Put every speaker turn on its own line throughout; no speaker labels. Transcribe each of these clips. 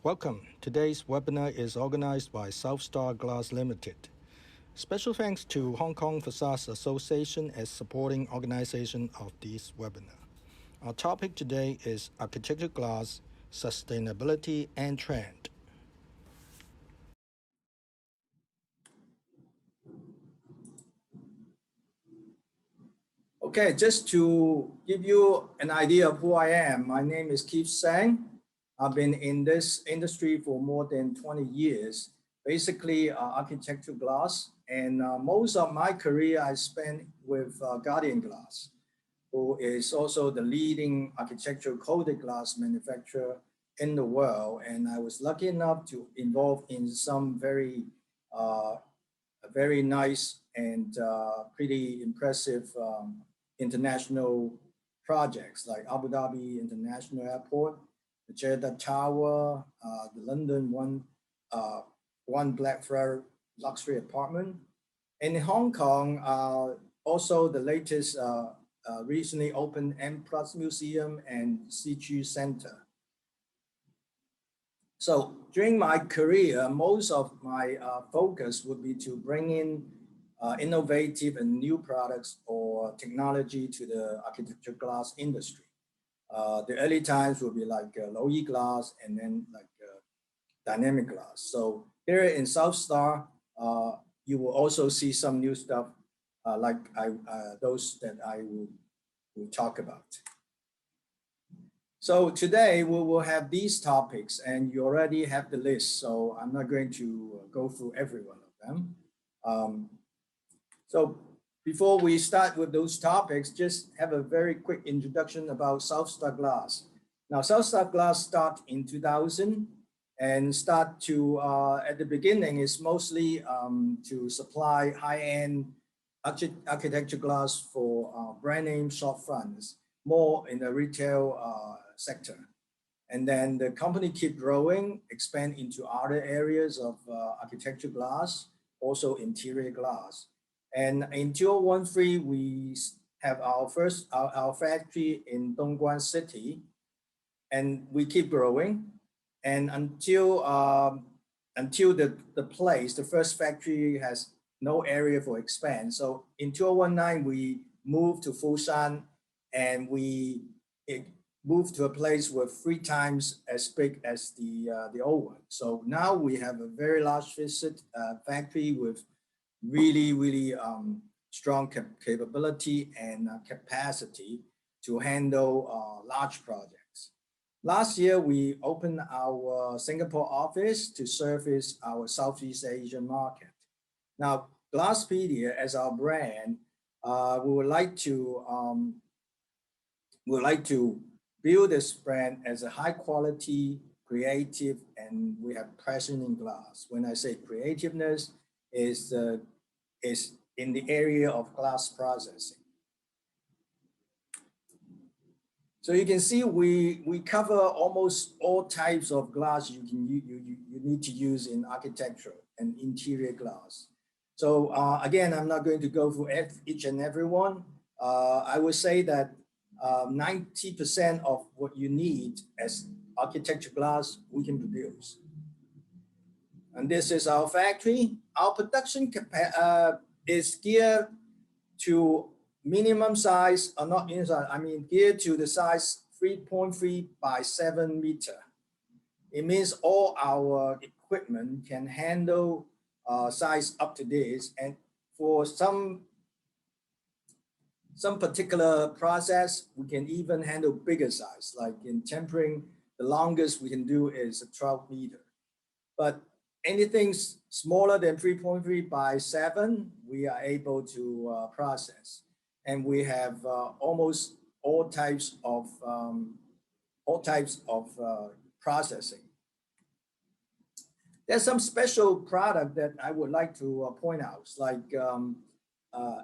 Welcome. Today's webinar is organized by Southstar Glass Limited. Special thanks to Hong Kong Facade Association as supporting organization of this webinar. Our topic today is architectural glass, sustainability and trend.
Okay, just to give you an idea of who I am, my name is Keith Sang. I've been in this industry for more than 20 years, basically architectural glass. And most of my career I spent with Guardian Glass, who is also the leading architectural coated glass manufacturer in the world. And I was lucky enough to involve in some very nice and pretty impressive international projects like Abu Dhabi International Airport, the Jeddah Tower, the London one Blackfriars luxury apartment. And in Hong Kong, also the latest recently opened M+ Museum and CG Center. So during my career, most of my focus would be to bring in innovative and new products or technology to the architectural glass industry. The early times would be like low-E glass and then like dynamic glass. So here in Southstar, you will also see some new stuff like those that I will talk about. So today we will have these topics and you already have the list. So I'm not going to go through every one of them. So before we start with those topics, just have a very quick introduction about Southstar Glass. Now, Southstar Glass started in 2000 and start to, at the beginning, is mostly to supply high-end architecture glass for brand name shop fronts, more in the retail sector. And then the company keep growing, expand into other areas of architecture glass, also interior glass. And in 2013, we have our first our factory in Dongguan City, and we keep growing. And until the first factory has no area for expand. So in 2019, we moved to Foshan, and we moved to a place with 3 times as big as the old one. So now we have a very large factory with really strong capability and capacity to handle large projects. Last year, we opened our Singapore office to service our Southeast Asian market. Now, Glasspedia as our brand, we would like to build this brand as a high quality, creative, and we have passion in glass. When I say creativeness, is in the area of glass processing. So you can see we cover almost all types of glass you need to use in architectural and interior glass. So again, I'm not going to go through each and every one. I would say that 90% of what you need as architecture glass, we can produce. And this is our factory. Our production is geared to minimum size, or not inside, I mean geared to the size 3.3 by 7 meter. It means all our equipment can handle size up to this, and for some particular process, we can even handle bigger size, like in tempering, the longest we can do is 12 meter. But anything smaller than 3.3 by 7, we are able to process. And we have almost all types of processing. There's some special product that I would like to point out, like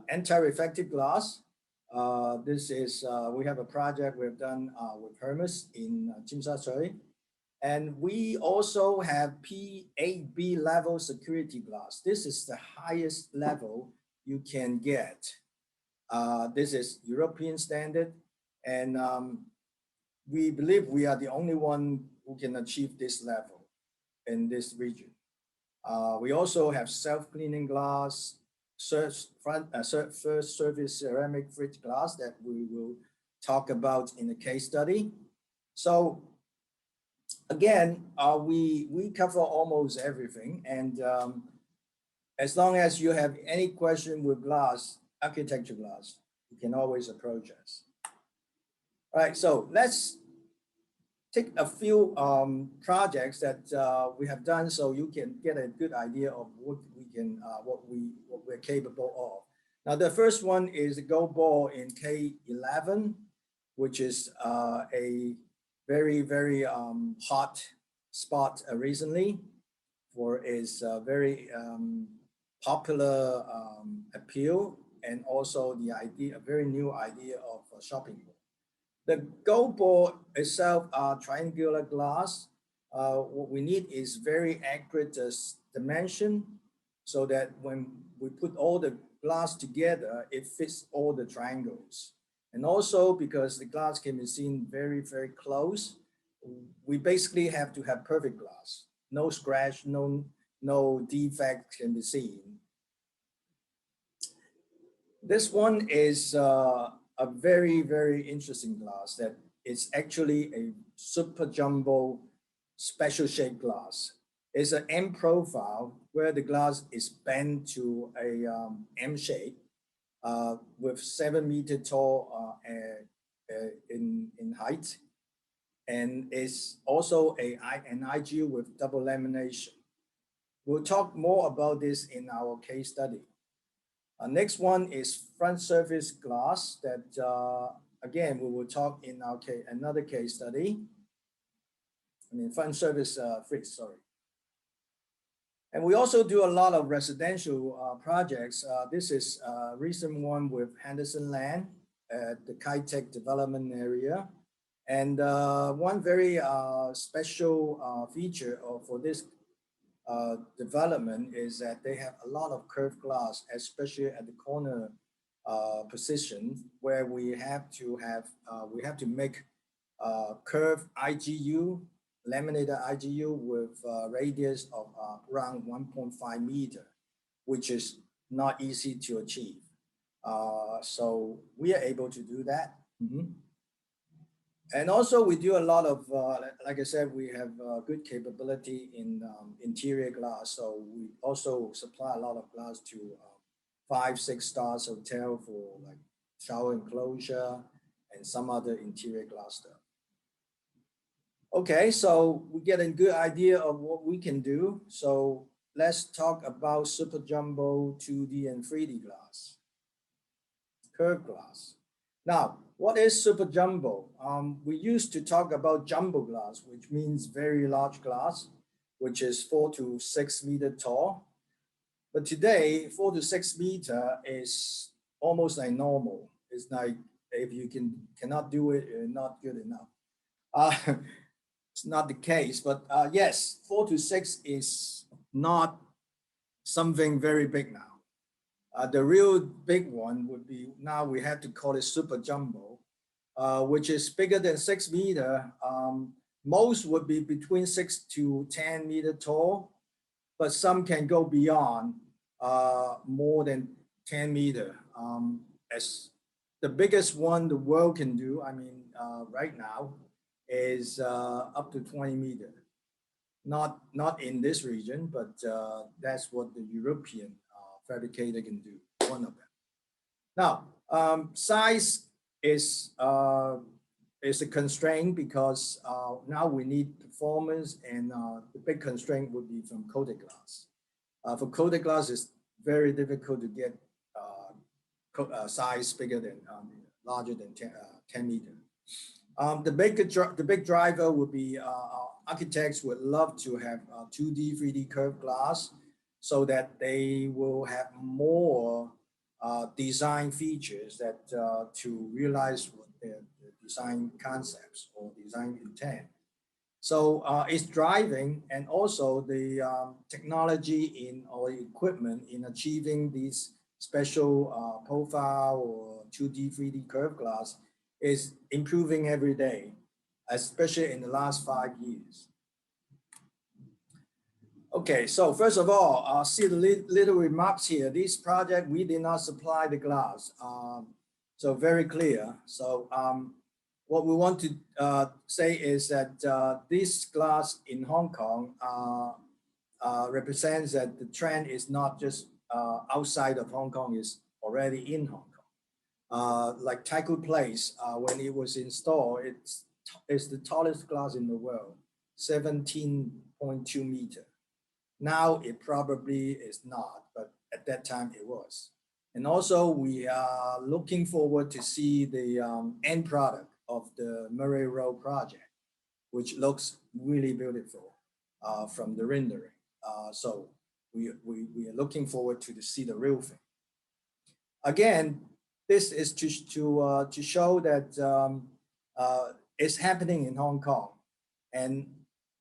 anti-reflective glass. This is, we have a project we've done with Hermes in Tsim Sha Tsui. And we also have P8B level security glass. This is the highest level you can get. This is European standard. And we believe we are the only one who can achieve this level. in this region. We also have self-cleaning glass, first surface ceramic Frit glass that we will talk about in the case study. So again, we cover almost everything, and as long as you have any question with glass, architecture glass, you can always approach us. All right, so let's take a few projects that we have done, so you can get a good idea of what we're capable of. Now, the first one is the gold ball in K11, which is a very hot spot recently for its very popular appeal, and also the idea, a very new idea of a shopping mall. The gold ball itself are triangular glass. What we need is very accurate dimension, so that when we put all the glass together, it fits all the triangles. And also because the glass can be seen very close, we basically have to have perfect glass. No scratch, no defect can be seen. This one is a very interesting glass that is actually a super jumbo special shape glass. It's an M profile where the glass is bent to a M shape with 7 meter tall in height, and it's also an IGU with double lamination. We'll talk more about this in our case study. Next one is front surface glass that, again, we will talk in our another case study. I mean, front surface Frit, sorry. And we also do a lot of residential projects. This is a recent one with Henderson Land at the Kai-Tak development area. And one very special feature for this development is that they have a lot of curved glass, especially at the corner position, where we have to make curved IGU, laminated IGU with a radius of around 1.5 meter, which is not easy to achieve. So we are able to do that. And also we do a lot of, like I said, we have good capability in interior glass. So we also supply a lot of glass to 5-6 stars hotel for like shower enclosure and some other interior glass stuff. Okay, so we get a good idea of what we can do. So let's talk about super jumbo 2D and 3D glass, curved glass. Now, what is super jumbo? We used to talk about jumbo glass, which means very large glass, which is 4 to 6 meter tall. But today, 4 to 6 meter is almost like normal. It's like if you cannot do it, you're not good enough. It's not the case, but yes, 4 to 6 is not something very big now. The real big one would be, now we have to call it super jumbo, which is bigger than 6 meter. Most would be between 6 to 10 meter tall, but some can go beyond more than 10 meter. As the biggest one the world can do, I mean, right now, is up to 20 meter. Not in this region, but that's what the European fabricator can do, one of them. Now, size is a constraint because now we need performance, and the big constraint would be from coated glass. For coated glass, it's very difficult to get size bigger than, larger than 10 meter. The big driver would be architects would love to have 2D, 3D curved glass, so that they will have more design features that to realize what their design concepts or design intent. So it's driving, and also the technology in our equipment in achieving these special profile or 2D, 3D curved glass is improving every day, especially in the last 5 years. Okay, so first of all, see the little remarks here. This project, we did not supply the glass. So very clear. So what we want to say is that this glass in Hong Kong represents that the trend is not just outside of Hong Kong, is already in Hong Kong. Like Taikoo Place, when it was installed, it's the tallest glass in the world, 17.2 meters. Now it probably is not, but at that time it was. And also we are looking forward to see the end product of the Murray Road project, which looks really beautiful from the rendering. So we are looking forward to see the real thing. Again, this is to show that it's happening in Hong Kong, and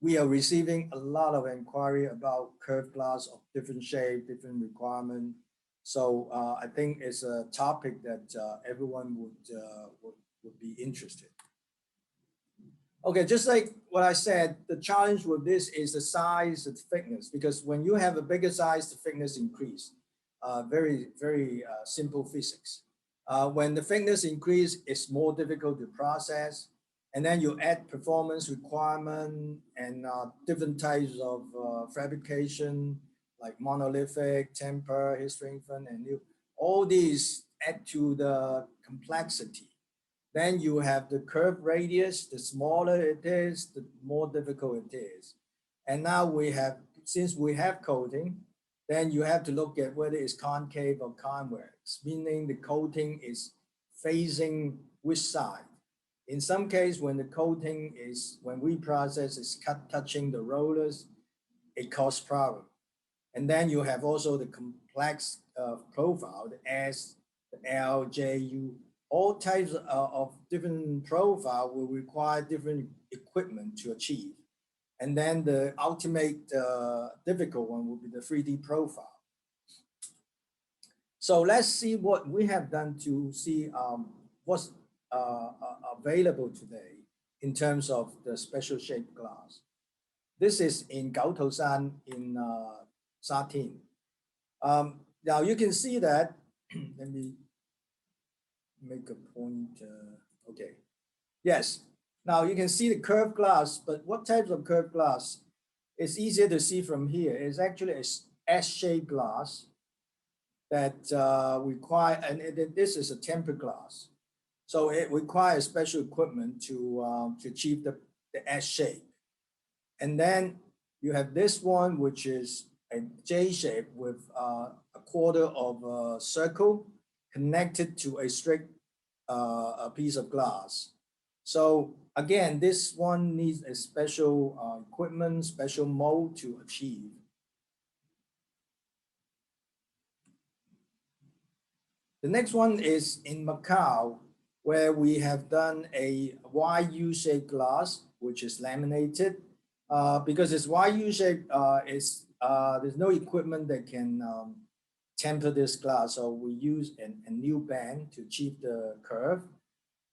we are receiving a lot of inquiry about curved glass of different shape, different requirement. So I think it's a topic that everyone would be interested. Okay, just like what I said, the challenge with this is the size and thickness, because when you have a bigger size, the thickness increase. Very simple physics. When the thickness increase, it's more difficult to process. And then you add performance requirement and different types of fabrication, like monolithic, temper, heat strengthen, and all these add to the complexity. Then you have the curve radius. The smaller it is, the more difficult it is. And now we have, since we have coating, then you have to look at whether it's concave or convex, meaning the coating is facing which side. In some case, when the coating is, when we process, is touching the rollers, it causes problem. And then you have also the complex profile, the S, the L, J, U, all types of different profile will require different equipment to achieve. And then the ultimate difficult one will be the 3D profile. So let's see what we have done to see what's available today in terms of the special shaped glass. This is in Gaotoshan in Sha Tin. Now you can see that, let me make a point, okay. Yes, now you can see the curved glass, but what types of curved glass? It's easier to see from here. It's actually a S-shaped glass that require, and this is a tempered glass. So it requires special equipment to achieve the S shape. And then you have this one, which is a J shape with a quarter of a circle connected to a straight a piece of glass. So again, this one needs a special equipment, special mold to achieve. The next one is in Macau, where we have done a YU-shaped glass, which is laminated. Because it's YU-shaped, there's no equipment that can temper this glass. So we use a new band to achieve the curve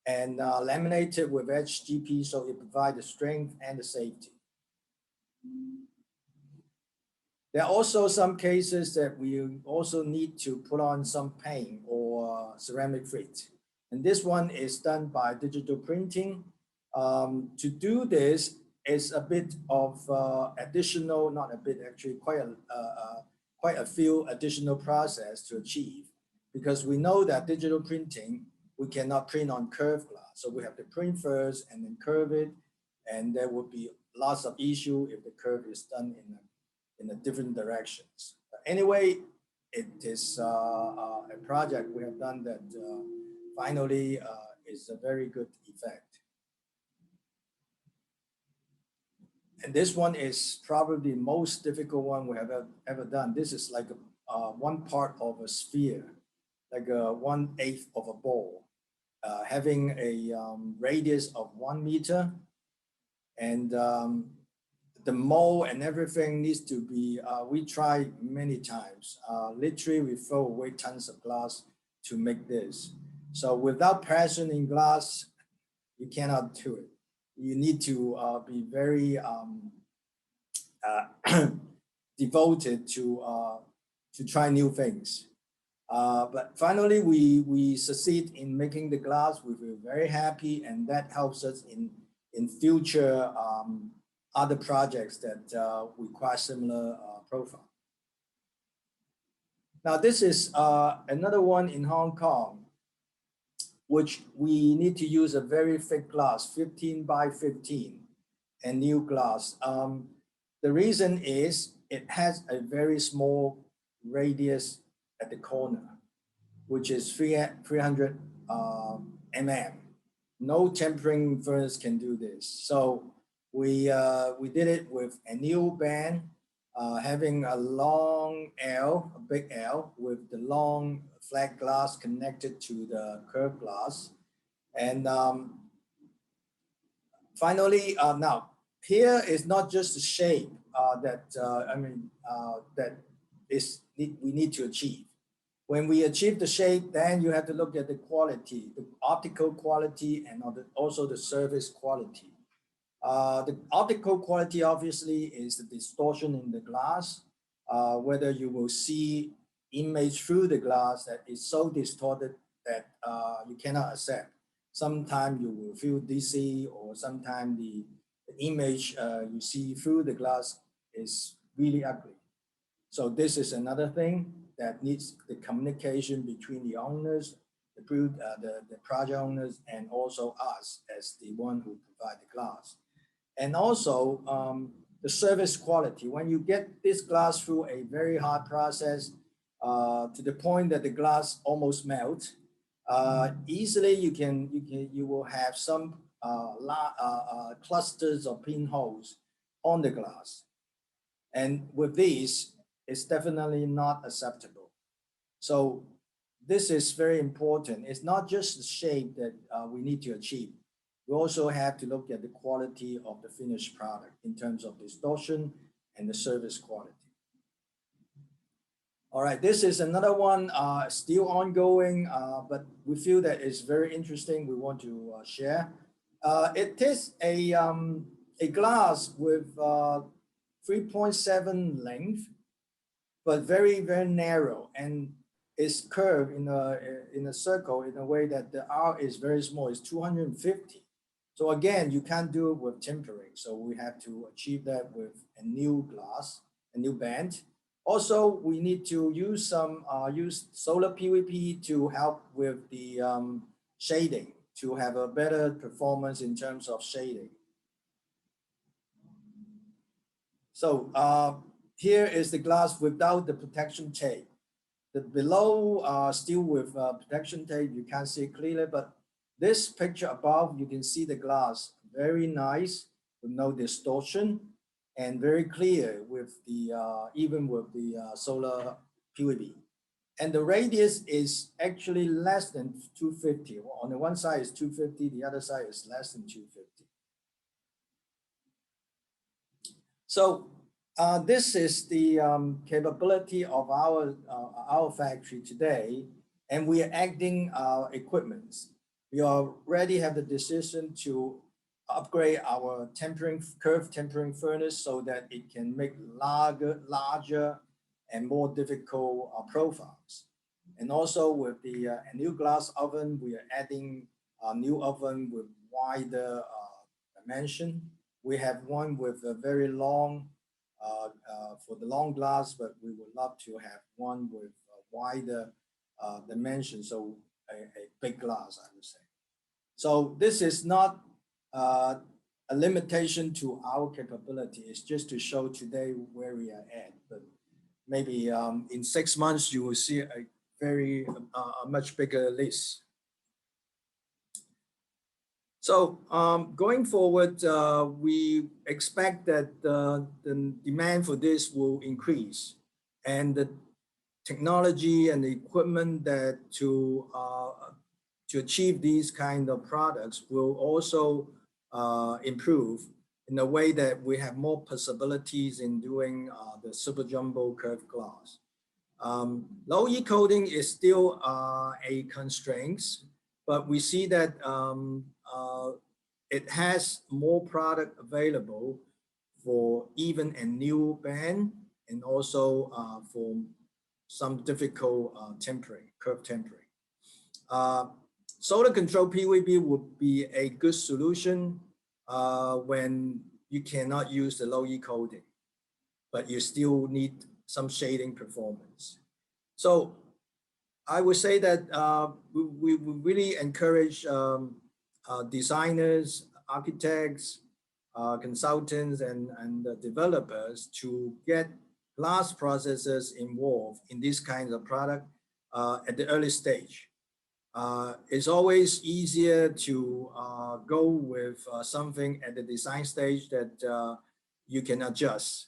and laminated with HGP, so it provides the strength and the safety. There are also some cases that we also need to put on some paint or ceramic frit. And this one is done by digital printing. To do this is a bit of additional, not a bit actually, quite a few additional process to achieve, because we know that digital printing, we cannot print on curved glass. So we have to print first and then curve it. And there would be lots of issue if the curve is done in a different directions. But anyway, it is a project we have done that finally is a very good effect. And this one is probably the most difficult one we have ever done. This is like one part of a sphere, like 1/8 of a ball, having a radius of 1 meter. And the mold and everything needs to be, we tried many times. Literally, we throw away tons of glass to make this. So without passion in glass, you cannot do it. You need to be very devoted to try new things. But finally, we succeed in making the glass. We feel very happy, and that helps us in future other projects that require similar profile. Now, this is another one in Hong Kong, which we need to use a very thick glass, 15 by 15, and new glass. The reason is it has a very small radius at the corner, which is 300 mm. No tempering furnace can do this. So we did it with a new band, having a long L, a big L, with the long flat glass connected to the curved glass. And finally, now here is not just the shape that we need to achieve. When we achieve the shape, then you have to look at the quality, the optical quality, and also the surface quality. The optical quality obviously is the distortion in the glass, whether you will see image through the glass that is so distorted that you cannot accept. Sometimes you will feel dizzy, or sometimes the image you see through the glass is really ugly. So this is another thing that needs the communication between the owners, the project owners, and also us as the one who provide the glass. And also the service quality. When you get this glass through a very hard process to the point that the glass almost melts, easily you will have some clusters of pinholes on the glass. And with these, it's definitely not acceptable. So this is very important. It's not just the shape that we need to achieve. We also have to look at the quality of the finished product in terms of distortion and the service quality. All right, this is another one still ongoing, but we feel that it's very interesting. We want to share. It is a glass with 3.7 length, but very, very narrow, and it's curved in a circle in a way that the R is very small. It's 250. So again, you can't do it with tempering. So we have to achieve that with a new glass, a new band. Also, we need to use some solar PVP to help with the shading, to have a better performance in terms of shading. So here is the glass without the protection tape. The below still with protection tape, you can't see clearly, but this picture above, you can see the glass very nice with no distortion and very clear with the even with the solar PVB. And the radius is actually less than 250. Well, on the one side is 250, the other side is less than 250. So this is the capability of our factory today, and we are adding our equipment. We already have the decision to upgrade our curved tempering furnace so that it can make larger and more difficult profiles. And also with the new glass oven, we are adding a new oven with wider dimension. We have one with a very long, for the long glass, but we would love to have one with a wider dimension, so a big glass, I would say. So this is not a limitation to our capability. It's just to show today where we are at. But maybe in 6 months, you will see a much bigger list. So going forward, we expect that the demand for this will increase, and the technology and the equipment that to achieve these kind of products will also improve in a way that we have more possibilities in doing the super jumbo curved glass. Low E coating is still a constraint, but we see that it has more product available for even a new band and also for some difficult tempering, curve tempering. Solder control PVB would be a good solution when you cannot use the low E coating, but you still need some shading performance. So I would say that we really encourage designers, architects, consultants, and developers to get glass processors involved in this kind of product at the early stage. It's always easier to go with something at the design stage that you can adjust.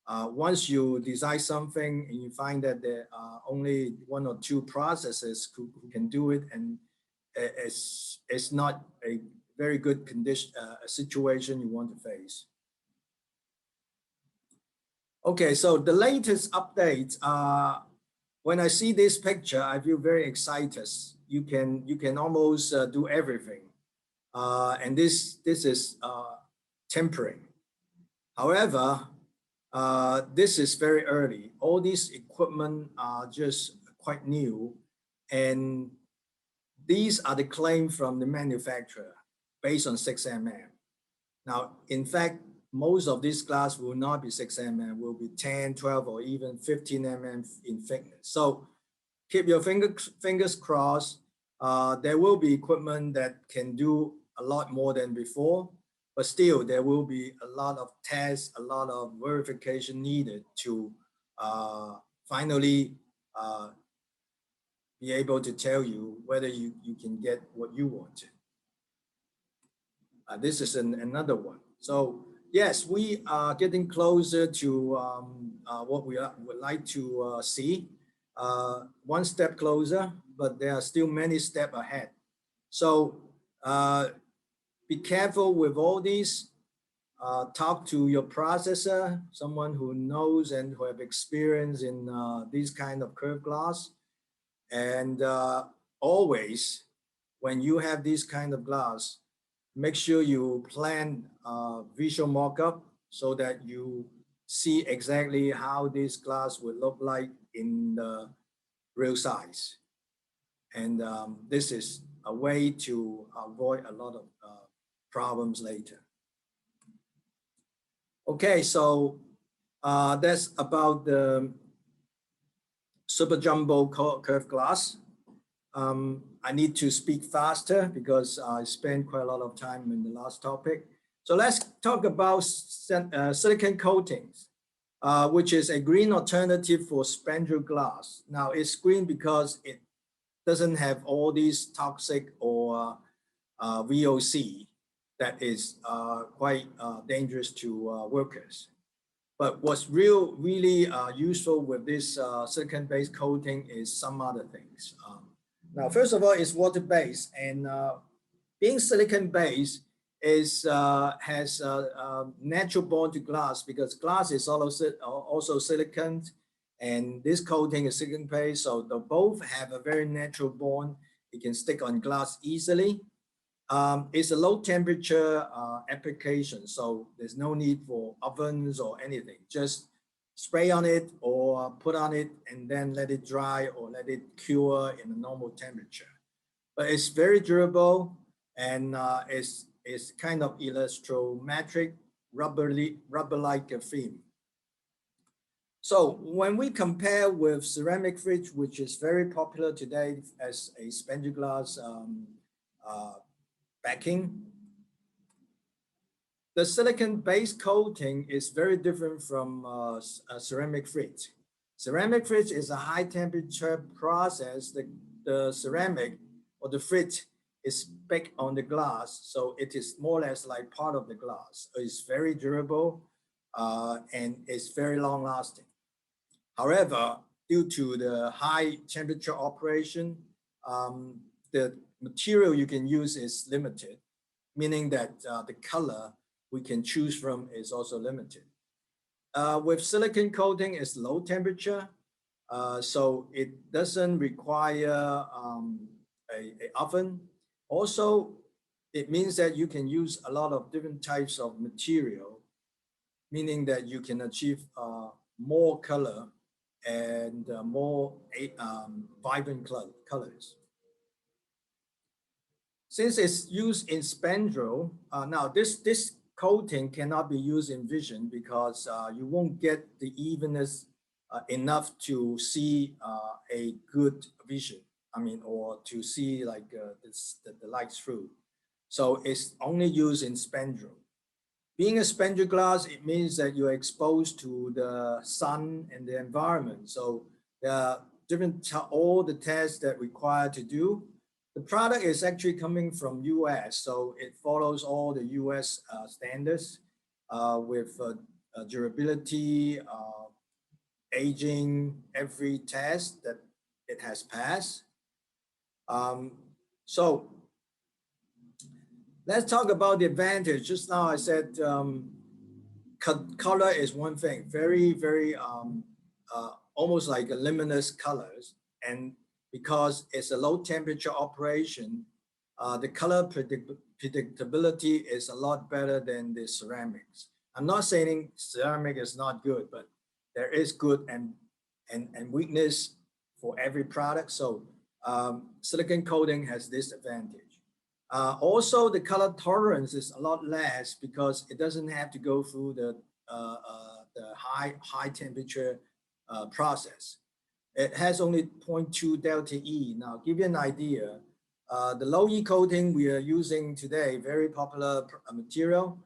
Once you design something and you find that there are only one or two processes who can do it, and it's not a very good condition, situation you want to face. Okay, so the latest updates, when I see this picture, I feel very excited. You can almost do everything, and this is tempering. However, this is very early. All these equipment are just quite new, and these are the claim from the manufacturer based on 6 mm. Now, in fact, most of this glass will not be 6 mm, will be 10, 12, or even 15 mm in thickness. So keep your fingers crossed. There will be equipment that can do a lot more than before, but still there will be a lot of tests, a lot of verification needed to finally be able to tell you whether you can get what you wanted. This is another one. So yes, we are getting closer to what we would like to see. One step closer, but there are still many steps ahead. So be careful with all these. Talk to your processor, someone who knows and who have experience in these kind of curved glass. And always, when you have this kind of glass, make sure you plan visual mock-up so that you see exactly how this glass would look like in the real size. And this is a way to avoid a lot of problems later. Okay, so that's about the super jumbo curved glass. I need to speak faster because I spent quite a lot of time in the last topic. So let's talk about silicone coatings, which is a green alternative for spandrel glass. Now it's green because it doesn't have all these toxic or VOC that is quite dangerous to workers. But what's really useful with this silicone-based coating is some other things. Now, first of all, it's water-based, and being silicone-based is has a natural bond to glass because glass is also silicone, and this coating is silicone-based, so they both have a very natural bond. It can stick on glass easily. It's a low temperature application, so there's no need for ovens or anything. Just spray on it or put on it and then let it dry or let it cure in a normal temperature. But it's very durable, and it's kind of elastrometric, rubber-like a film. So when we compare with ceramic frit, which is very popular today as a spandrel glass backing, the silicone-based coating is very different from ceramic frit. Ceramic frit is a high-temperature process. The ceramic or the frit is baked on the glass, so it is more or less like part of the glass. It's very durable and it's very long-lasting. However, due to the high-temperature operation, the material you can use is limited, meaning that the color we can choose from is also limited. With silicone coating, it's low temperature, so it doesn't require an oven. Also, it means that you can use a lot of different types of material, meaning that you can achieve more color and more vibrant colors. Since it's used in Spandrel, now this coating cannot be used in vision because you won't get the evenness enough to see a good vision. I mean, or to see like the light through. So it's only used in Spandrel. Being a spandrel glass, it means that you're exposed to the sun and the environment. So there are all the tests that required to do. The product is actually coming from US, so it follows all the US standards with durability, aging, every test that it has passed. So let's talk about the advantage. Just now I said color is one thing, very almost like a luminous colors. And because it's a low temperature operation, the color predictability is a lot better than the ceramics. I'm not saying ceramic is not good, but there is good and weakness for every product. So silicone coating has this advantage. Also, the color tolerance is a lot less because it doesn't have to go through the high temperature process. It has only 0.2 delta E. Now, give you an idea, the low E coating we are using today, very popular material.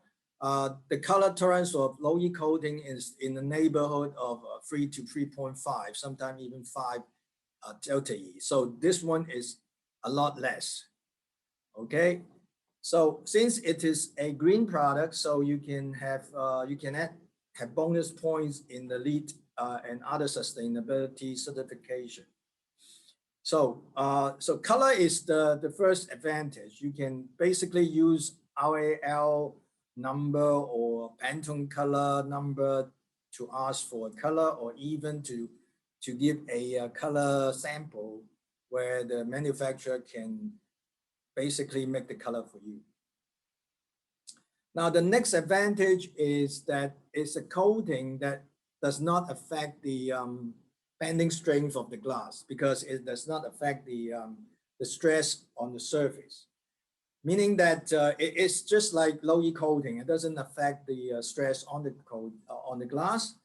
The color tolerance of low E coating is in the neighborhood of 3 to 3.5, sometimes even 5 delta E. So this one is a lot less. Okay, so since it is a green product, so you can have have bonus points in the LEED and other sustainability certification. So so color is the first advantage. You can basically use RAL number or Pantone color number to ask for a color, or even to give a color sample where the manufacturer can basically make the color for you. Now, the next advantage is that it's a coating that does not affect the bending strength of the glass, because it does not affect the stress on the surface. Meaning that it's just like low E coating. It doesn't affect the stress on the glass.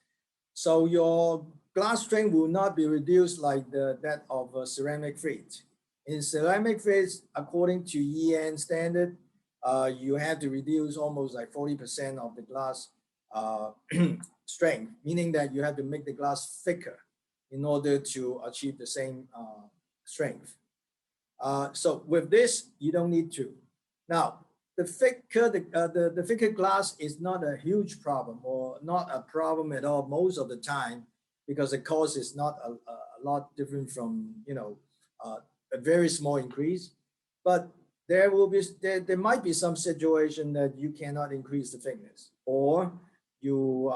So your glass strength will not be reduced like that of ceramic Frit. In ceramic Frit, according to EN standard, you have to reduce almost like 40% of the glass strength, meaning that you have to make the glass thicker in order to achieve the same strength. So with this, you don't need to. Now, the thicker glass is not a huge problem, or not a problem at all most of the time, because the cost is not a lot different from, you know, a very small increase. But there might be some situation that you cannot increase the thickness, or you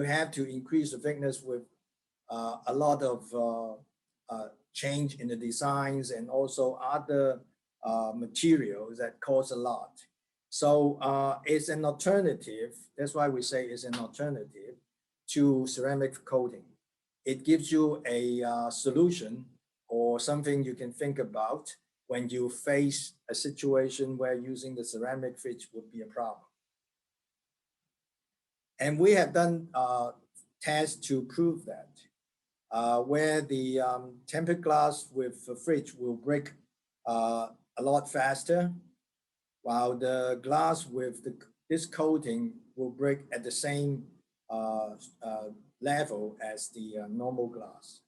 have to increase the thickness with a lot of change in the designs and also other materials that cost a lot. So it's an alternative. That's why we say it's an alternative to ceramic coating. It gives you a solution, or something you can think about when you face a situation where using the ceramic Frit would be a problem. And we have done tests to prove that, where the tempered glass with Frit will break a lot faster, while the glass with this coating will break at the same level as the normal glass.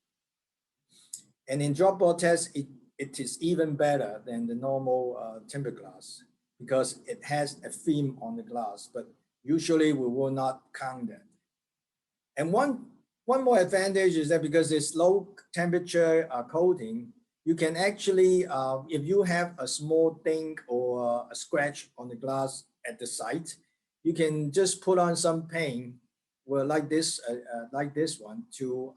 And in drop ball test, it is even better than the normal tempered glass, because it has a film on the glass, but usually we will not count that. And one more advantage is that because it's low temperature coating, you can actually, if you have a small ding or a scratch on the glass at the site, you can just put on some paint, well, like this one, to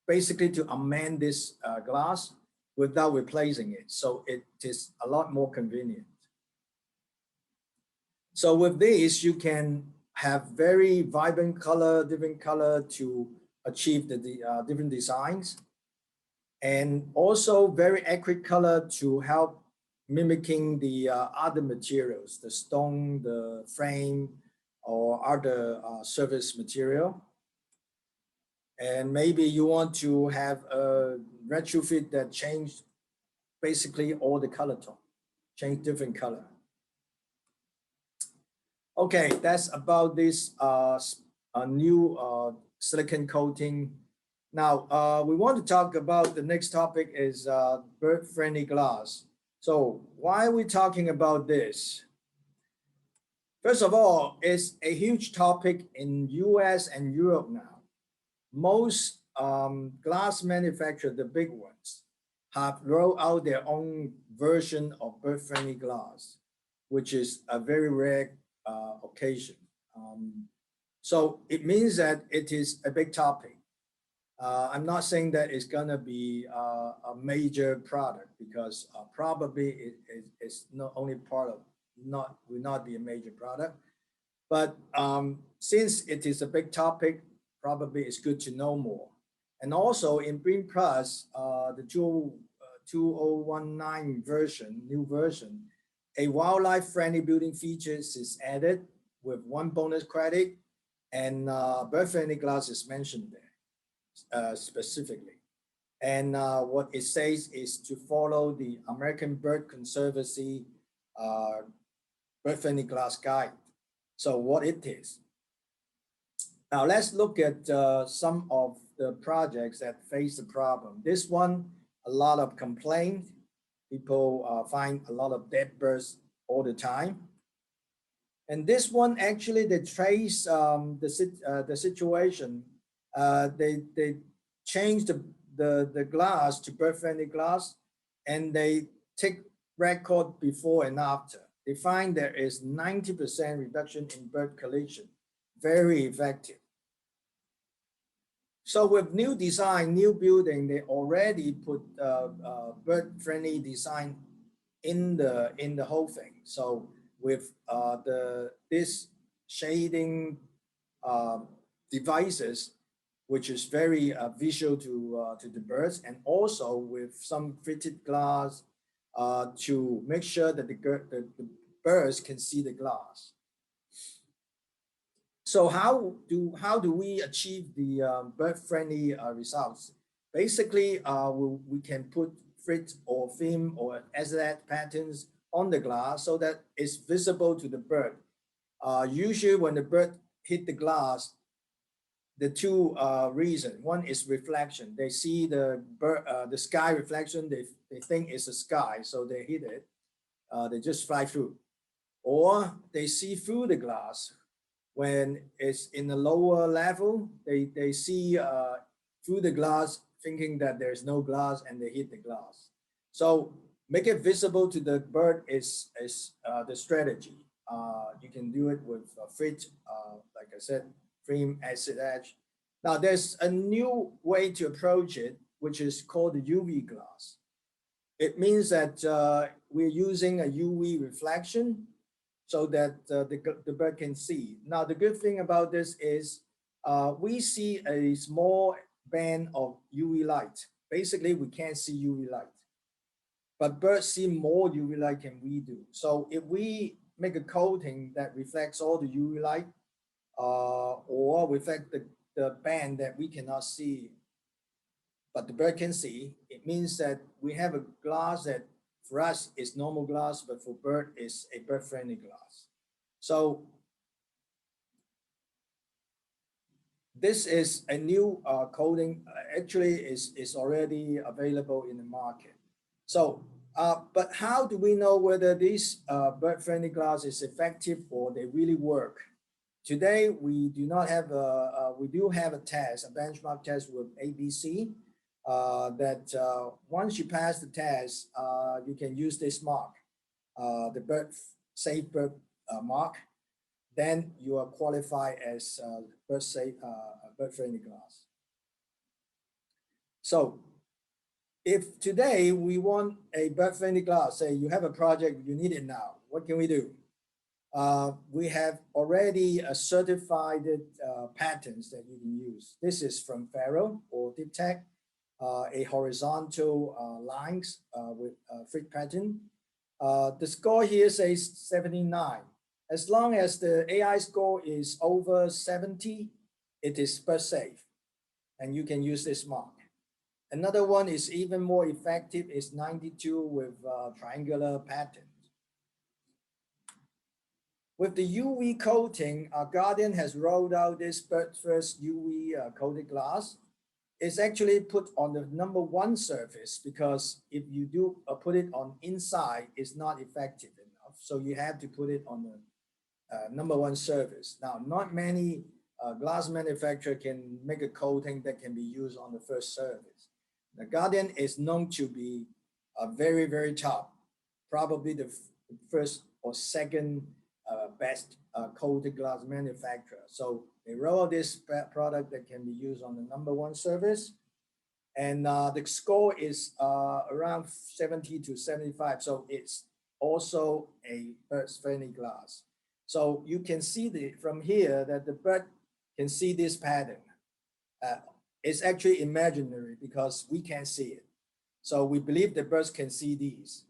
basically to amend this glass without replacing it. So it is a lot more convenient. So with this, you can have very vibrant color, different color to achieve the different designs. And also very accurate color to help mimicking the other materials, the stone, the frame, or other surface material. And maybe you want to have a retrofit that change basically all the color tone, change different color. Okay, that's about this new silicon coating. Now, we want to talk about the next topic is bird-friendly glass. So why are we talking about this? First of all, it's a huge topic in US and Europe now. Most glass manufacturers, the big ones, have rolled out their own version of bird-friendly glass, which is a very rare occasion. So it means that it is a big topic. I'm not saying that it's gonna be a major product because probably it's not only part of, will not be a major product. But since it is a big topic, probably it's good to know more. And also in Green Plus, the 2019 version, new version, a wildlife-friendly building features is added with one bonus credit, and bird-friendly glass is mentioned there specifically. And what it says is to follow the American Bird Conservancy bird-friendly glass guide. So what it is. Now let's look at some of the projects that face the problem. This one, a lot of complaint. People find a lot of dead birds all the time. And this one, actually, they trace the situation. They changed the glass to bird-friendly glass, and they take record before and after. They find there is 90% reduction in bird collision, very effective. So with new design, new building, they already put bird-friendly design in the whole thing. So with this shading devices, which is very visual to the birds, and also with some fitted glass to make sure that the birds can see the glass. So how do we achieve the bird-friendly results? Basically, we can put Frit or film or SLAT patterns on the glass so that it's visible to the bird. Usually when the bird hit the glass, the two reasons. One is reflection. They see the sky reflection. They think it's a sky, so they hit it. They just fly through. Or they see through the glass. When it's in the lower level, they see through the glass, thinking that there's no glass, and they hit the glass. So make it visible to the bird is the strategy. You can do it with Frit, like I said, frame acid edge. Now there's a new way to approach it, which is called the UV glass. It means that we're using a UV reflection so that the bird can see. Now the good thing about this is we see a small band of UV light. Basically, we can't see UV light, but birds see more UV light than we do. So if we make a coating that reflects all the UV light, or reflect the band that we cannot see, but the bird can see, it means that we have a glass that for us is normal glass, but for bird is a bird-friendly glass. So this is a new coating. Actually, is already available in the market. So, but how do we know whether this bird-friendly glass is effective or they really work? Today, we do not have we do have a test, a benchmark test with ABC. That once you pass the test, you can use this mark, the bird safe bird mark. Then you are qualified as bird safe, bird-friendly glass. So if today we want a bird-friendly glass, say you have a project, you need it now, what can we do? we have already certified patterns that you can use. This is from Ferro or Deep Tech, a horizontal lines with Frit pattern. The score here says 79. As long as the AI score is over 70, it is burst safe, and you can use this mark. Another one is even more effective, is 92 with triangular pattern. With the UV coating, Guardian has rolled out this first UV coated glass. It's actually put on the #1 surface, because if you do put it on inside, it's not effective enough. So you have to put it on the #1 surface. Now, not many glass manufacturer can make a coating that can be used on the first surface. The Guardian is known to be very, very top, probably the first or second best coated glass manufacturer. So they roll out this product that can be used on the #1 surface, and the score is around 70 to 75. So it's also a burst-friendly glass. So you can see from here that the bird can see this pattern. It's actually imaginary because we can't see it. So we believe the birds can see these.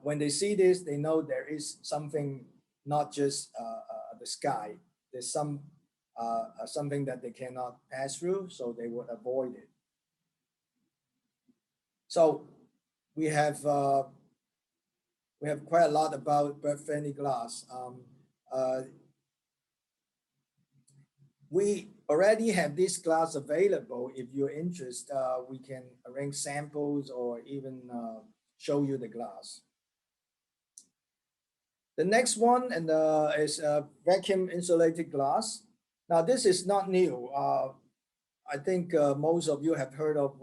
When they see this, they know there is something, not just the sky. There's something that they cannot pass through, so they would avoid it. So we have quite a lot about bird-friendly glass. We already have this glass available. If you're interested, we can arrange samples or even show you the glass. The next one is vacuum insulated glass. Now, this is not new. I think most of you have heard of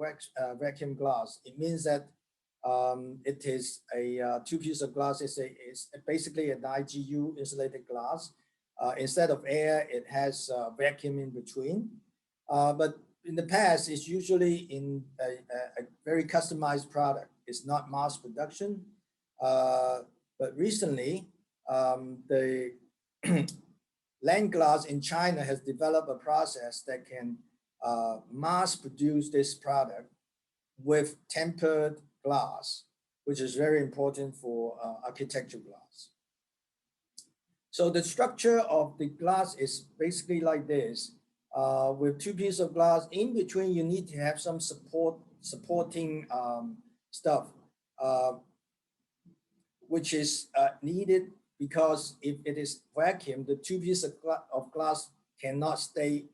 vacuum glass. It means that it is a two piece of glass. It's basically an IGU insulated glass. Instead of air, it has vacuum in between. But in the past, it's usually in a very customized product. It's not mass production. But recently, the Land Glass in China has developed a process that can mass produce this product with tempered glass, which is very important for architectural glass. So the structure of the glass is basically like this. With two pieces of glass, in between you need to have some supporting stuff, which is needed, because if it is vacuum, the two pieces of glass cannot stay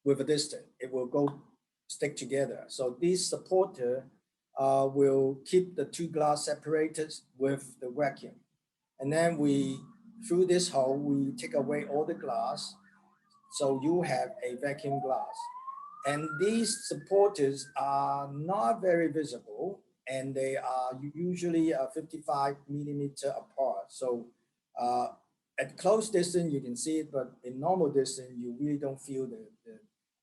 with a distance. It will go stick together. So this supporter will keep the two glass separated with the vacuum. And then through this hole, we take away all the glass. So you have a vacuum glass. And these supporters are not very visible, and they are usually 55 millimeter apart. So at close distance, you can see it, but in normal distance, you really don't feel the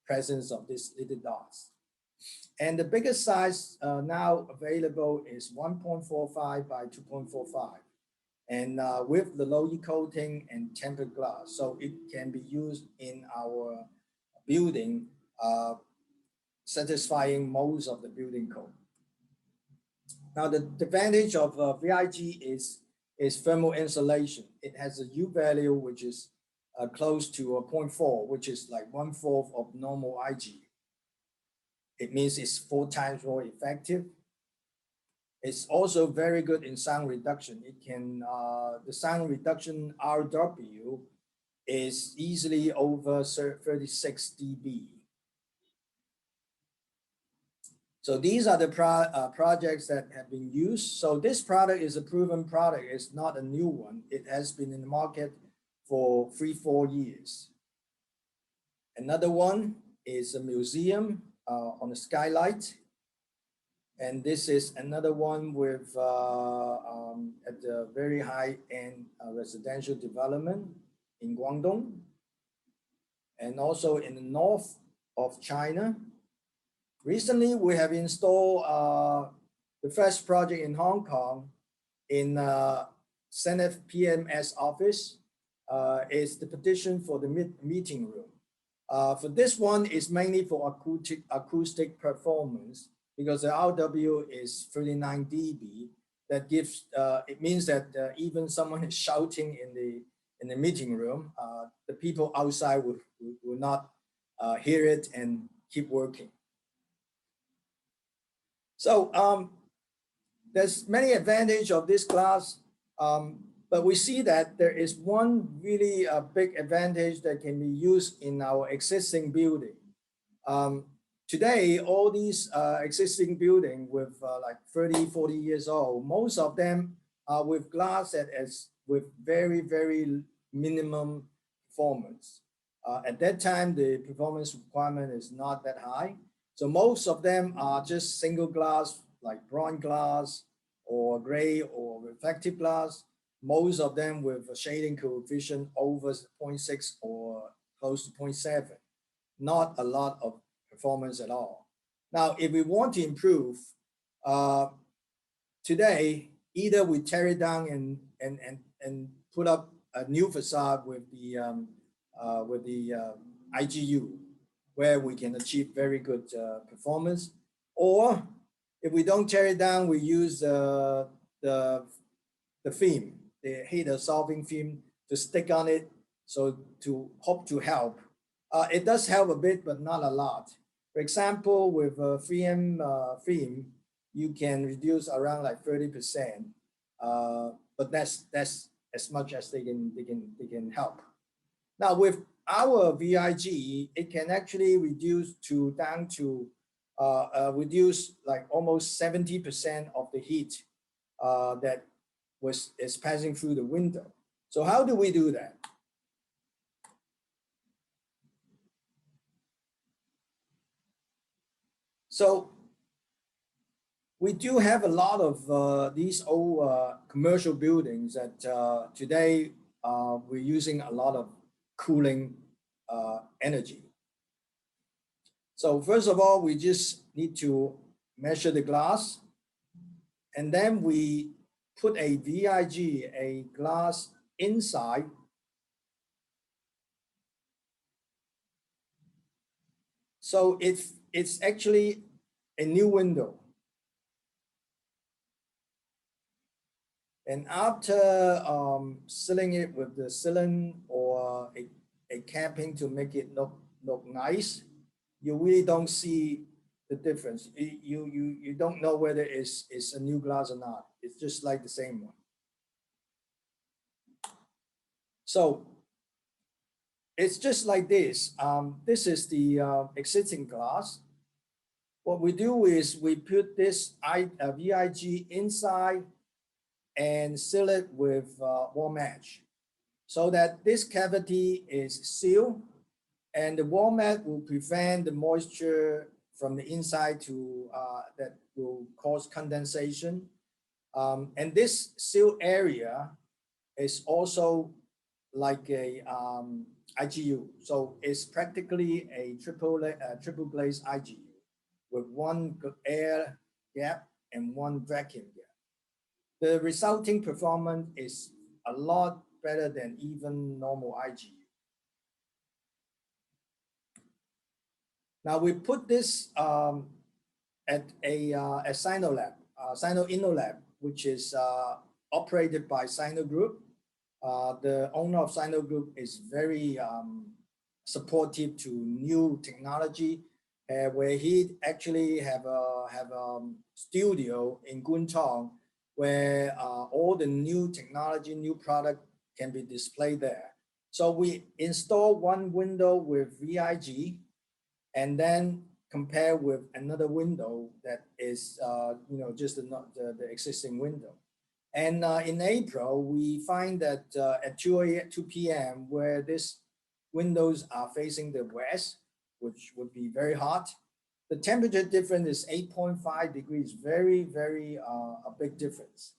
presence of these little dots. And the biggest size now available is 1.45 by 2.45. And with the low E coating and tempered glass. So it can be used in our building, satisfying most of the building code. Now, the advantage of VIG is thermal insulation. It has a U value which is close to 0.4, which is like 1/4 of normal IG. It means it's 4 times more effective. It's also very good in sound reduction. It can, the sound reduction RW is easily over 36 dB. So these are the projects that have been used. So this product is a proven product. It's not a new one. It has been in the market for 3-4 years. Another one is a museum on the skylight. And this is another one with at the very high-end residential development in Guangdong, and also in the north of China. Recently, we have installed the first project in Hong Kong in Senate PMS office is the petition for the meeting room. For this one, it's mainly for acoustic performance because the RW is 39 dB. That gives, it means that even someone is shouting in the meeting room, the people outside will not hear it and keep working. So there's many advantages of this glass, but we see that there is one really big advantage that can be used in our existing building. Today, all these existing buildings with like 30, 40 years old, most of them are with glass that is with very, very minimum performance. At that time, the performance requirement is not that high. So most of them are just single glass, like bronze glass or gray or reflective glass. Most of them with a shading coefficient over 0.6 or close to 0.7. Not a lot of performance at all. Now, if we want to improve, today, either we tear it down and put up a new facade with the IGU, where we can achieve very good performance, or if we don't tear it down, we use the film, the heat absorbing film, to stick on it, so to hope to help. It does help a bit, but not a lot. For example, with 3M film, you can reduce around like 30%, but that's as much as they can help. Now with our VIG, it can actually reduce down to reduce like almost 70% of the heat that is passing through the window. So how do we do that? So we do have a lot of these old commercial buildings that today we're using a lot of cooling energy. So first of all, we just need to measure the glass, and then we put a VIG, a glass inside. So it's actually a new window. And after sealing it with the sealant or a capping to make it look nice, you really don't see the difference. You don't know whether it's a new glass or not. It's just like the same one. So it's just like this. This is the existing glass. What we do is we put this VIG inside and seal it with wall match, so that this cavity is sealed, and the wall mat will prevent the moisture from the inside to that will cause condensation. And this sealed area is also like a IGU, so it's practically a triple glaze IGU with one air gap and one vacuum gap. The resulting performance is a lot better than even normal IGU. Now we put this at Sinolab, Sino-Innolab, which is operated by Sino Group. The owner of Sino Group is very supportive to new technology, where he actually have a studio in Guntong, where all the new technology, new product can be displayed there. So we install one window with VIG, and then compare with another window that is, just the existing window. And in April, we find that at 2 p.m., where these windows are facing the west, which would be very hot, the temperature difference is 8.5 degrees, very, very a big difference.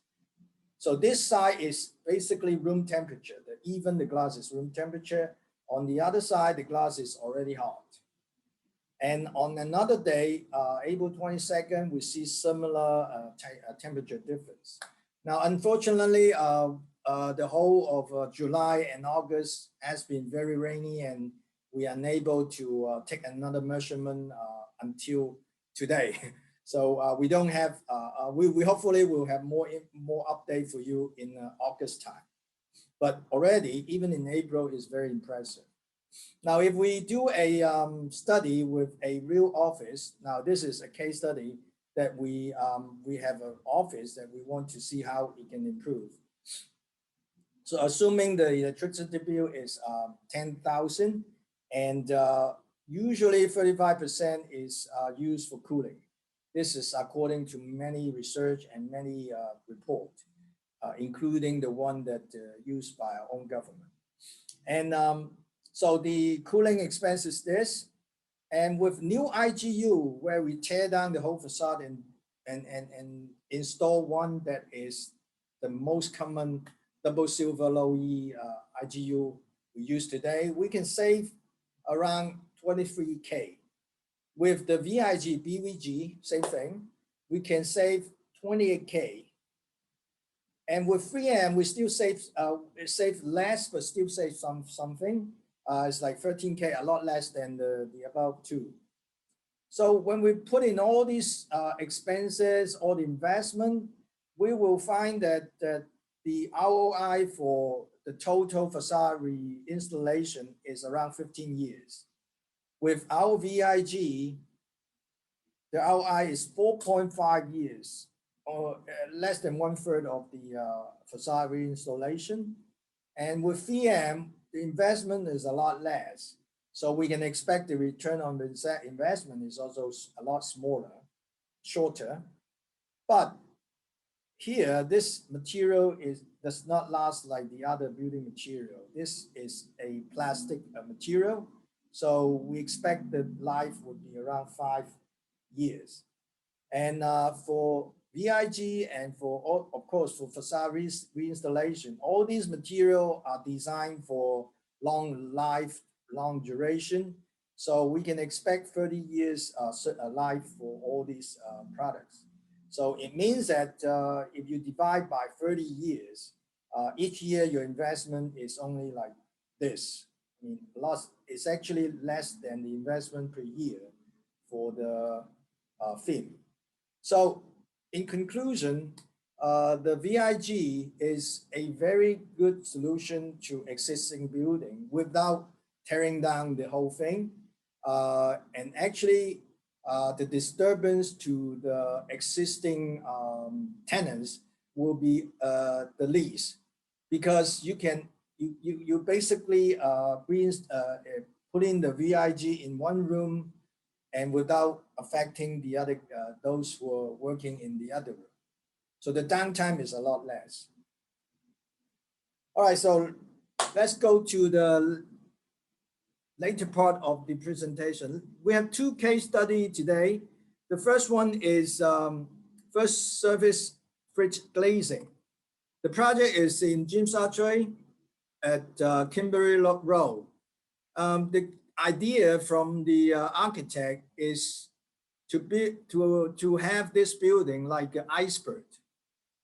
So this side is basically room temperature. Even the glass is room temperature. On the other side, the glass is already hot. And on another day, April 22nd, we see similar temperature difference. Now, unfortunately, the whole of July and August has been very rainy, and we are unable to take another measurement until today. So we don't have, we hopefully will have more update for you in August time. But already, even in April, is very impressive. Now, if we do a study with a real office, now this is a case study that we have an office that we want to see how it can improve. So assuming the electricity bill is 10,000, and usually 35% is used for cooling. This is according to many research and many reports, including the one that used by our own government. And so the cooling expense is this. And with new IGU, where we tear down the whole facade and install one that is the most common double silver low E IGU we use today, we can save around 23K. With the VIG, BVG, same thing, we can save 28K. And with 3M, we still save less, but still save something. It's like 13K, a lot less than the above two. So when we put in all these expenses, all the investment, we will find that the ROI for the total facade reinstallation is around 15 years. With our VIG, the ROI is 4.5 years, or less than 1/3 of the facade reinstallation. And with VM, the investment is a lot less. So we can expect the return on the investment is also a lot smaller, shorter. But here, this material does not last like the other building material. This is a plastic material. So we expect the life would be around 5 years. And for VIG and for all, of course, for facade reinstallation, all these materials are designed for long life, long duration. So we can expect 30 years life for all these products. So it means that if you divide by 30 years, each year your investment is only like this. I mean, it's actually less than the investment per year for the film. So in conclusion, the VIG is a very good solution to existing building without tearing down the whole thing. And actually, the disturbance to the existing tenants will be the least, because you basically put in the VIG in one room and without affecting the other those who are working in the other room. So the downtime is a lot less. All right, so let's go to the later part of the presentation. We have two case studies today. The first one is first service Frit glazing. The project is in Tsim Sha Tsui at Kimberley Road. The idea from the architect is to have this building like an iceberg.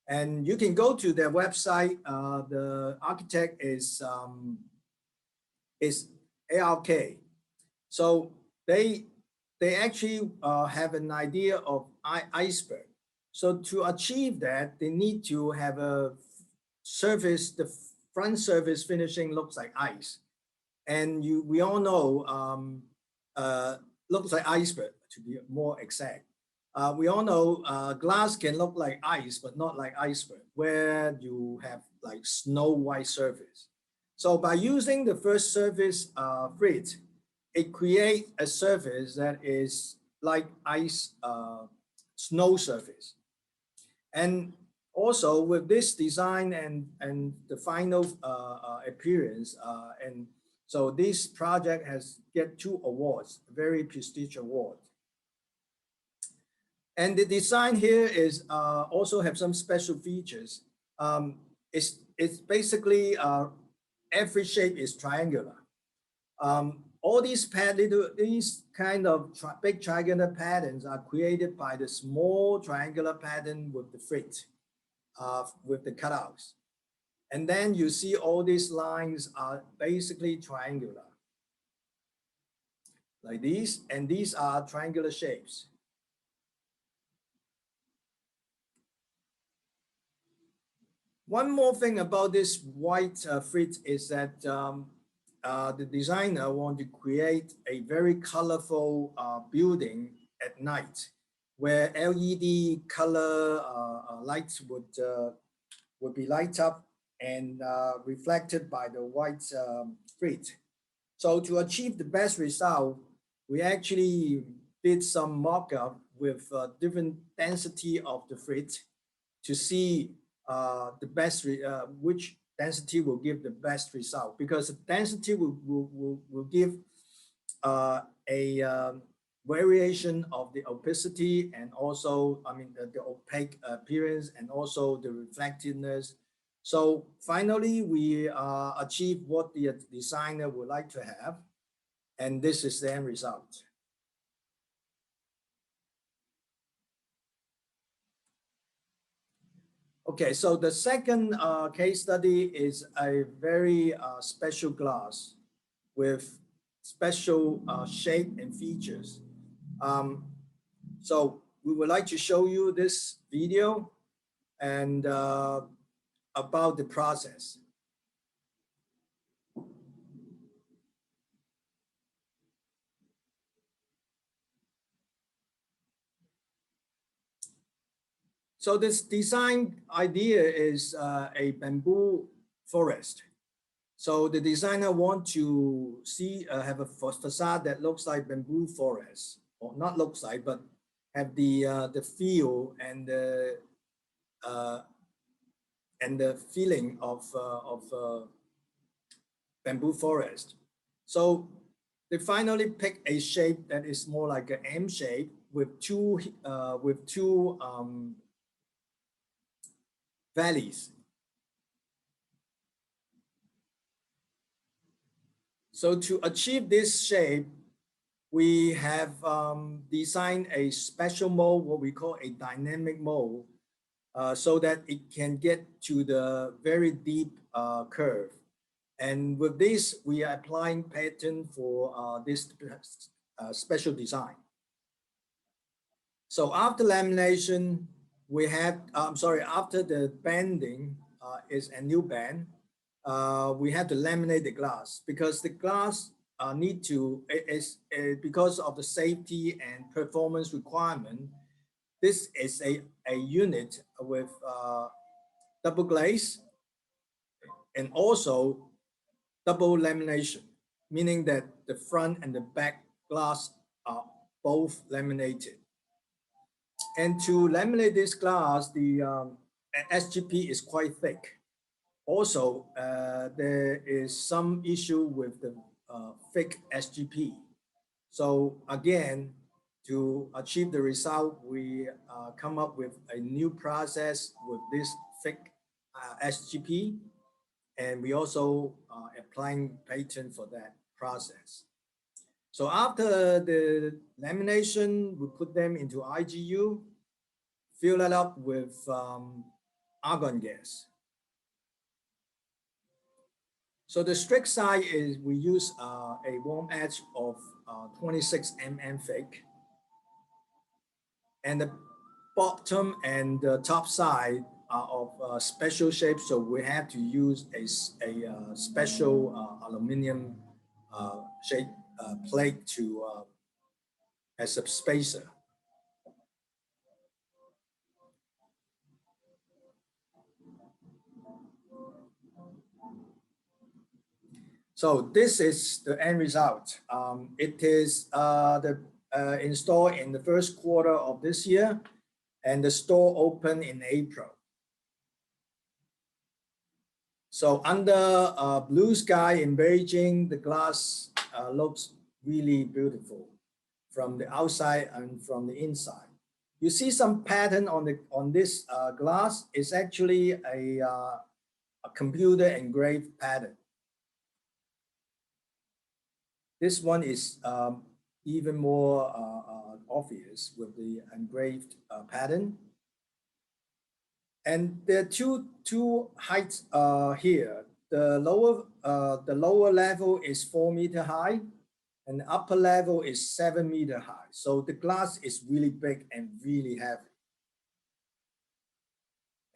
And you can go to their website. The architect is ARK. So they actually have an idea of iceberg. So to achieve that, they need to have a surface, the front surface finishing looks like ice. And we all know looks like iceberg, to be more exact. We all know glass can look like ice, but not like iceberg, where you have like snow white surface. So by using the first surface Frit, it creates a surface that is like ice, snow surface. And also with this design and the final appearance, and so this project has get 2 awards, very prestigious award. And the design here is also have some special features. It's basically every shape is triangular. All these kind of big triangular patterns are created by the small triangular pattern with the Frit, with the cutouts. And then you see all these lines are basically triangular, like these, and these are triangular shapes. One more thing about this white Frit is that the designer want to create a very colorful building at night, where LED color lights would be light up and reflected by the white Frit. So to achieve the best result, we actually did some mock-up with different density of the Frit to see the best, which density will give the best result, because the density will give a variation of the opacity and also, I mean, the opaque appearance and also the reflectiveness. So finally, we achieve what the designer would like to have, and this is the end result. Okay, so the second case study is a very special glass with special shape and features. So we would like to show you this video and about the process. So this design idea is a bamboo forest. So the designer want to see have a facade that looks like bamboo forest, or not looks like, but have the feel and the feeling of bamboo forest. So they finally pick a shape that is more like an M shape with two valleys. So to achieve this shape, we have designed a special mold, what we call a dynamic mold, so that it can get to the very deep curve. And with this, we are applying pattern for this special design. So after lamination, we have, after the banding is a new band, we have to laminate the glass, because the glass need to, because of the safety and performance requirement, this is a unit with double glaze and also double lamination, meaning that the front and the back glass are both laminated. And to laminate this glass, the SGP is quite thick. Also, there is some issue with the thick SGP. So again, to achieve the result, we come up with a new process with this thick SGP, and we also applying patent for that process. So after the lamination, we put them into IGU, fill it up with argon gas. So the strict side is we use a warm edge of 26 mm thick, and the bottom and the top side are of special shape, so we have to use a special aluminum shape plate to as a spacer. So this is the end result. It is installed in the first quarter of this year, and the store opened in April. So under blue sky in Beijing, the glass looks really beautiful from the outside and from the inside. You see some pattern on this glass. It's actually a computer engraved pattern. This one is even more obvious with the engraved pattern. And there are two heights here. The lower level is 4 meter high, and the upper level is 7 meter high. So the glass is really big and really heavy.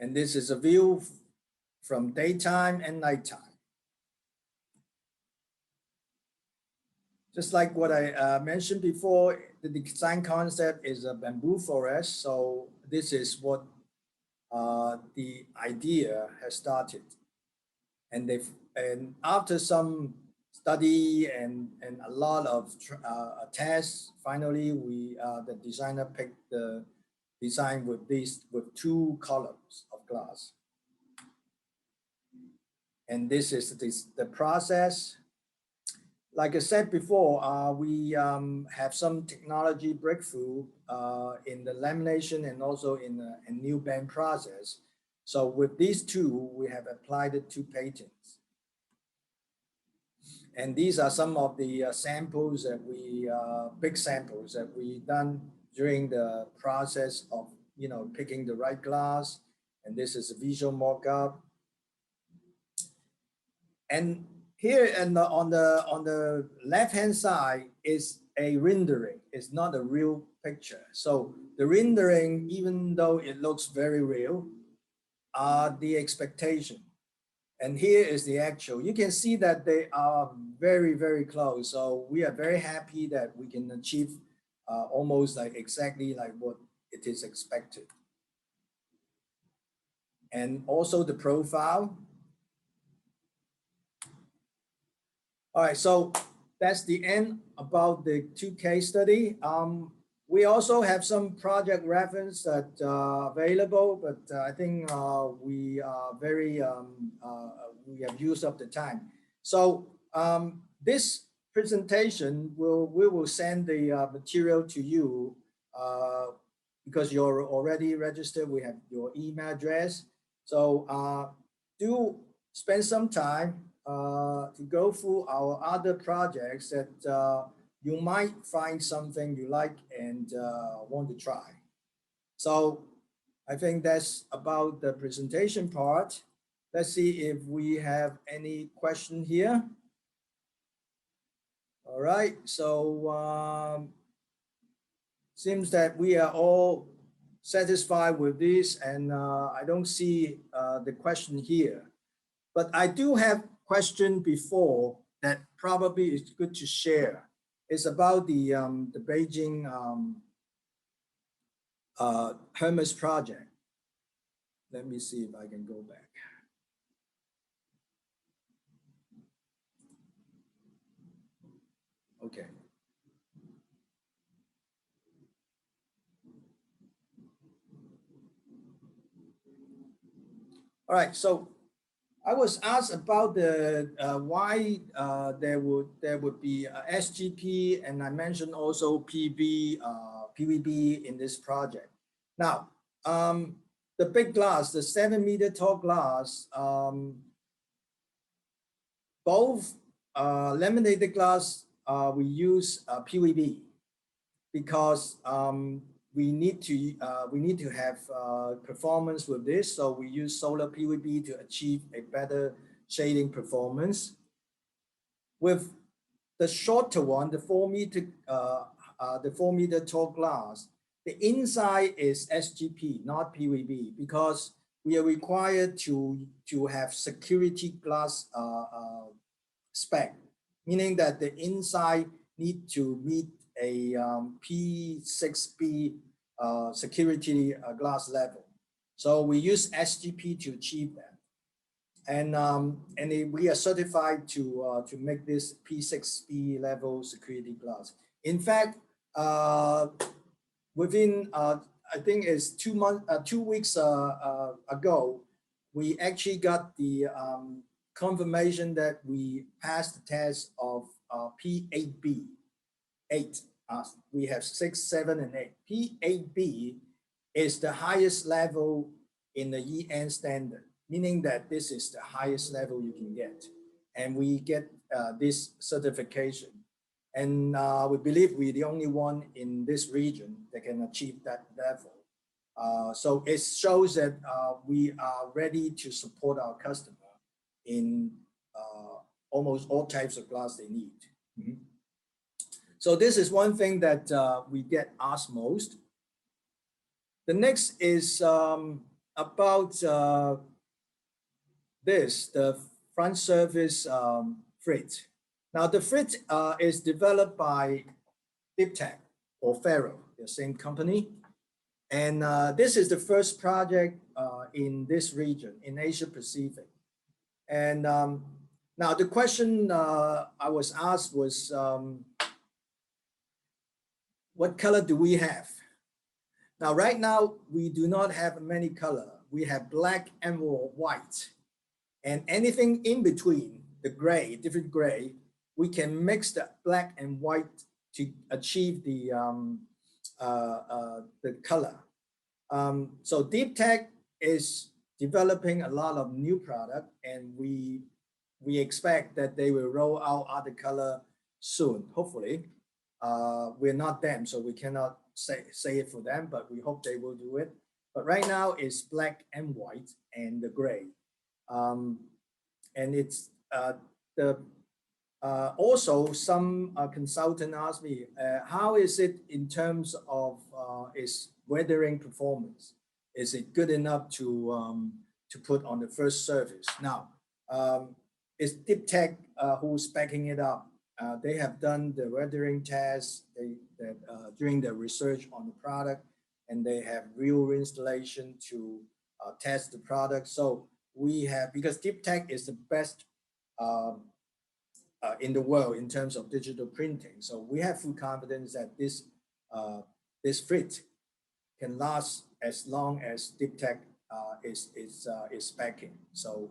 And this is a view from daytime and nighttime. Just like what I mentioned before, the design concept is a bamboo forest. So this is what the idea has started. And after some study and a lot of tests, finally the designer picked the design with 2 columns of glass. And this is the process. Like I said before, we have some technology breakthrough in the lamination and also in a new band process. So with these two, we have applied it to patents. And these are some of the samples that big samples that we done during the process of, picking the right glass. And this is a visual mock-up. And here on the left-hand side is a rendering. It's not a real picture. So the rendering, even though it looks very real, are the expectation. And here is the actual. You can see that they are very, very close. So we are very happy that we can achieve almost like exactly like what it is expected. And also the profile. All right, so that's the end about the 2 case study. We also have some project reference that available, but I think we are we have used up the time. So this presentation we will send the material to you because you're already registered. We have your email address. So do spend some time to go through our other projects that you might find something you like and want to try. So I think that's about the presentation part. Let's see if we have any question here. All right, so seems that we are all satisfied with this, and I don't see the question here. But I do have question before that probably is good to share. It's about the Beijing Hermes project. Let me see if I can go back. Okay. All right, so I was asked about the why there would be SGP, and I mentioned also PVB in this project. Now, the big glass, the 7 meter tall glass, both laminated glass we use PVB because we need to have performance with this, so we use solar PVB to achieve a better shading performance. With the shorter one, the 4 meter tall glass, the inside is SGP, not PVB, because we are required to have security glass spec, meaning that the inside need to meet a P6B security glass level. So we use SGP to achieve that. And we are certified to make this P6B level security glass. In fact, within I think it's 2 weeks ago, we actually got the confirmation that we passed the test of P8B. 8. We have 6, 7, and 8. P8B is the highest level in the EN standard, meaning that this is the highest level you can get. And we get this certification. And we believe we're the only one in this region that can achieve that level. So it shows that we are ready to support our customer in almost all types of glass they need. So this is one thing that we get asked most. The next is about the front surface Frit. Now the Frit is developed by Diptech or Faro, the same company. And this is the first project in this region, in Asia Pacific. And now the question I was asked was, what color do we have? Now, right now, we do not have many color. We have black, emerald, white, and anything in between, the gray, different gray, we can mix the black and white to achieve the color. So Diptech is developing a lot of new product, and we expect that they will roll out other color soon, hopefully. We're not them, so we cannot say it for them, but we hope they will do it. But right now it's black and white and the gray. And it's also some consultant asked me, how is it in terms of its weathering performance? Is it good enough to put on the first surface? Now, it's Diptech who's backing it up. They have done the weathering tests during the research on the product, and they have real installation to test the product. So we have, because Diptech is the best in the world in terms of digital printing. So we have full confidence that this Frit can last as long as Diptech is backing. So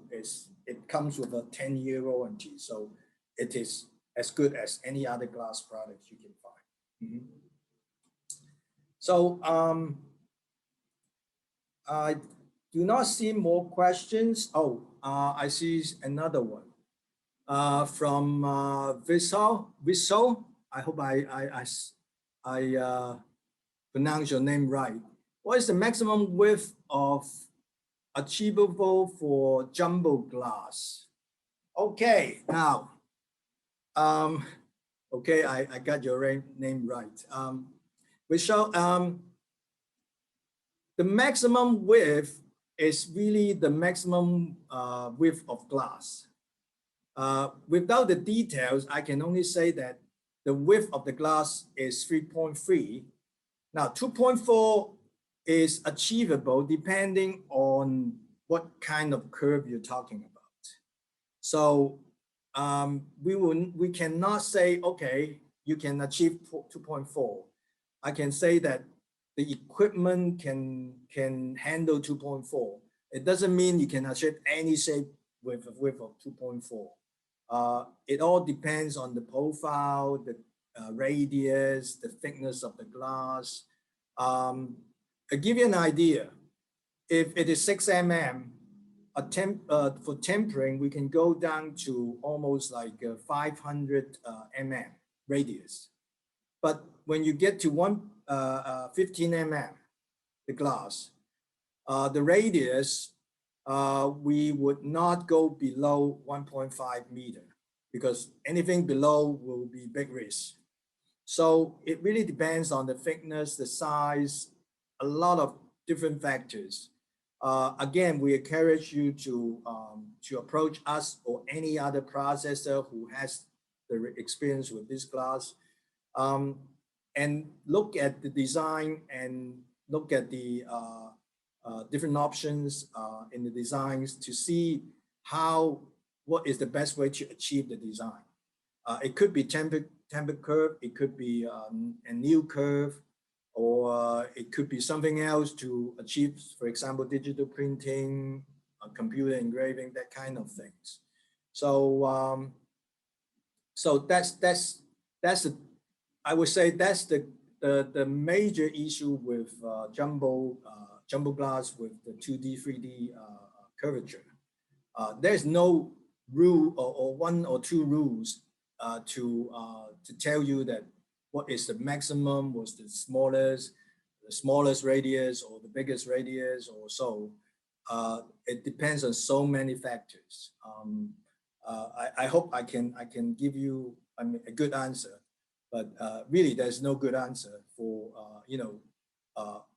it comes with a 10-year warranty. So it is as good as any other glass products you can find. So I do not see more questions. Oh, I see another one from Vissal. I hope I pronounce your name right. What is the maximum width of achievable for jumbo glass? Okay, now. Okay, I got your name right. Vishal, the maximum width is really the maximum width of glass. Without the details, I can only say that the width of the glass is 3.3. Now, 2.4 is achievable depending on what kind of curve you're talking about. So we cannot say, okay, you can achieve 2.4. I can say that the equipment can handle 2.4. It doesn't mean you can achieve any shape with a width of 2.4. It all depends on the profile, the radius, the thickness of the glass. I'll give you an idea. If it is 6 mm, for tempering, we can go down to almost like 500 mm radius. But when you get to 15 mm, the glass, the radius, we would not go below 1.5 meter because anything below will be big risk. So it really depends on the thickness, the size, a lot of different factors. Again, we encourage you to approach us or any other processor who has the experience with this glass, and look at the design and look at the different options in the designs to see what is the best way to achieve the design. It could be tempered curve, it could be a new curve, or it could be something else to achieve, for example, digital printing, computer engraving, that kind of things. So so I would say that's the major issue with jumbo glass with the 2D, 3D curvature. There's no rule or one or two rules to tell you that what is the maximum, what's the smallest, smallest radius or the biggest radius or so. It depends on so many factors. I hope I can give you a good answer, but really there's no good answer for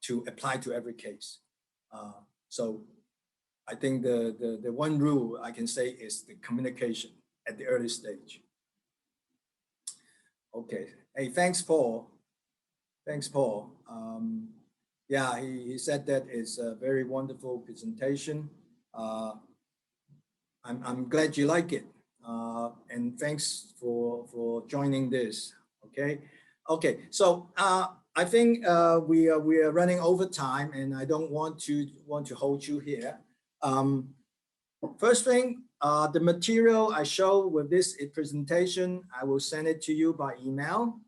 to apply to every case. So I think the one rule I can say is the communication at the early stage. Okay. Hey, thanks, Paul. Thanks, Paul. Yeah, he said that it's a very wonderful presentation. I'm glad you like it. And thanks for joining this. Okay. Okay. So I think we are running over time, and I don't want to hold you here. First thing, the material I show with this presentation, I will send it to you by email.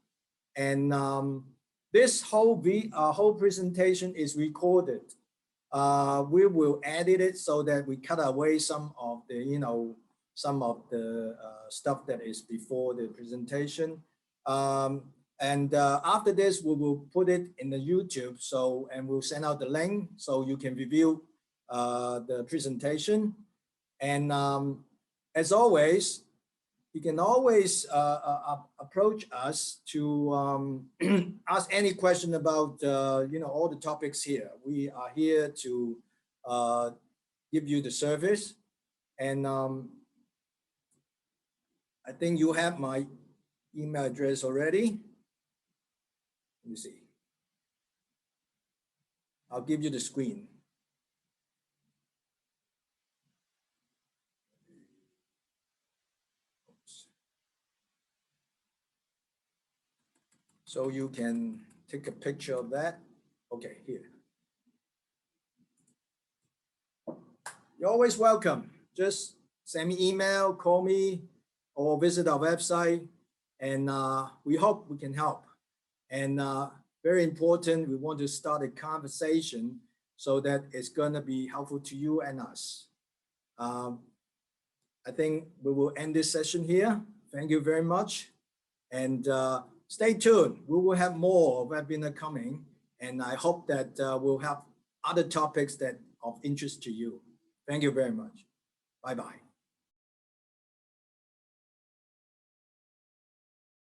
And this whole presentation is recorded. We will edit it so that we cut away some of the stuff that is before the presentation. And after this, we will put it in the YouTube. And we'll send out the link so you can review the presentation. And as always, you can always approach us to ask any question about all the topics here. We are here to give you the service, and I think you have my email address already. Let me see. I'll give you the screen. So you can take a picture of that. Okay, here. You're always welcome. Just send me email, call me, or visit our website. And we hope we can help. And very important, we want to start a conversation so that it's gonna be helpful to you and us. I think we will end this session here. Thank you very much. And stay tuned. We will have more webinar coming, and I hope that we'll have other topics that of interest to you. Thank you very much. Bye-bye.